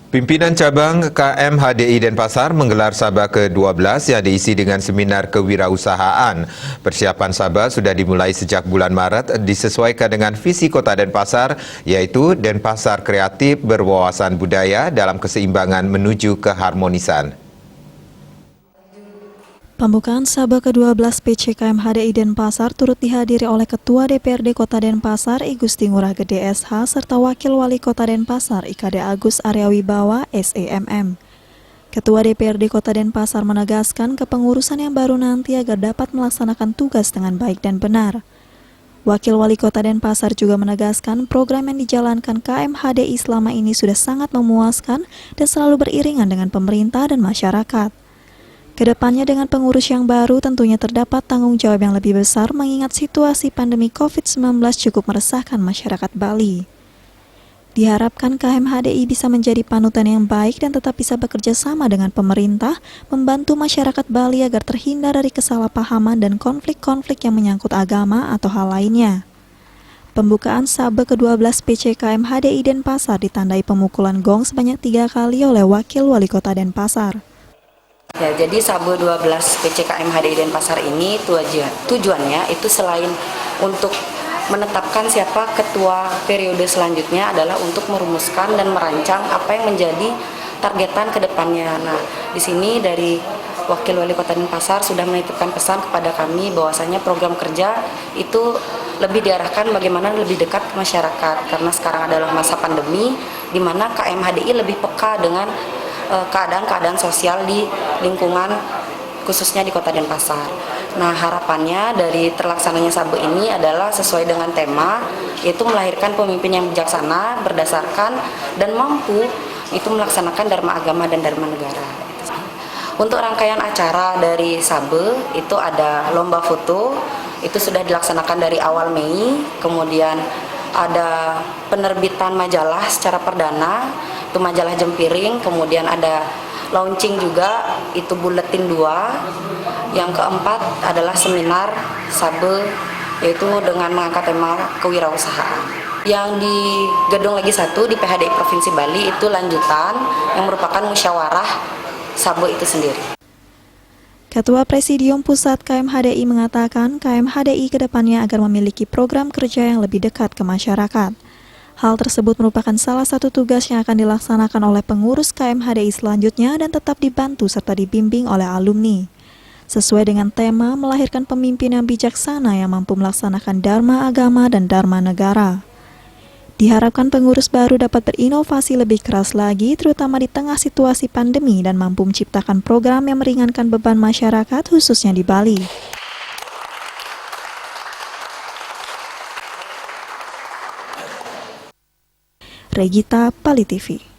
Pimpinan cabang KM HDI Denpasar menggelar Sabah ke-12 yang diisi dengan seminar kewirausahaan. Persiapan Sabah sudah dimulai sejak bulan Maret disesuaikan dengan visi Kota Denpasar, yaitu Denpasar kreatif berwawasan budaya dalam keseimbangan menuju keharmonisan. Pembukaan Sabah ke-12 PCKM HDI Denpasar turut dihadiri oleh Ketua DPRD Kota Denpasar I Gusti Ngurah Gede SH serta Wakil Wali Kota Denpasar IKD Agus Arya Wibawa SEMM. Ketua DPRD Kota Denpasar menegaskan kepengurusan yang baru nanti agar dapat melaksanakan tugas dengan baik dan benar. Wakil Wali Kota Denpasar juga menegaskan program yang dijalankan KM HDI selama ini sudah sangat memuaskan dan selalu beriringan dengan pemerintah dan masyarakat. Kedepannya dengan pengurus yang baru tentunya terdapat tanggung jawab yang lebih besar mengingat situasi pandemi COVID-19 cukup meresahkan masyarakat Bali. Diharapkan KM HDI bisa menjadi panutan yang baik dan tetap bisa bekerja sama dengan pemerintah, membantu masyarakat Bali agar terhindar dari kesalahpahaman dan konflik-konflik yang menyangkut agama atau hal lainnya. Pembukaan Sabah ke-12 PCKM HDI Denpasar ditandai pemukulan gong sebanyak 3 kali oleh Wakil Wali Kota Denpasar. Ya, jadi Sabah 12 PCKM HDI Denpasar ini tujuannya itu selain untuk menetapkan siapa ketua periode selanjutnya adalah untuk merumuskan dan merancang apa yang menjadi targetan ke depannya. Nah, di sini dari Wakil Wali Kota Denpasar sudah menitipkan pesan kepada kami bahwasanya program kerja itu lebih diarahkan bagaimana lebih dekat ke masyarakat karena sekarang adalah masa pandemi di mana KM HDI lebih peka dengan keadaan-keadaan sosial di lingkungan khususnya di Kota Denpasar. Nah, harapannya dari terlaksananya Sabah ini adalah sesuai dengan tema, yaitu melahirkan pemimpin yang bijaksana, berdasarkan dan mampu itu melaksanakan dharma agama dan dharma negara. Untuk rangkaian acara dari Sabah itu ada lomba foto, itu sudah dilaksanakan dari awal Mei, kemudian ada penerbitan majalah secara perdana, itu majalah Jempiring, kemudian ada launching juga, itu buletin 2. Yang keempat adalah seminar Sabah, yaitu dengan mengangkat tema kewirausahaan. Yang di Gedung Legi 1 di PHDI Provinsi Bali itu lanjutan yang merupakan musyawarah Sabah itu sendiri. Ketua Presidium Pusat KM HDI mengatakan KM HDI kedepannya agar memiliki program kerja yang lebih dekat ke masyarakat. Hal tersebut merupakan salah satu tugas yang akan dilaksanakan oleh pengurus KM HDI selanjutnya dan tetap dibantu serta dibimbing oleh alumni. Sesuai dengan tema melahirkan pemimpin yang bijaksana yang mampu melaksanakan dharma agama dan dharma negara. Diharapkan pengurus baru dapat berinovasi lebih keras lagi, terutama di tengah situasi pandemi dan mampu menciptakan program yang meringankan beban masyarakat khususnya di Bali. Regita, Bali TV.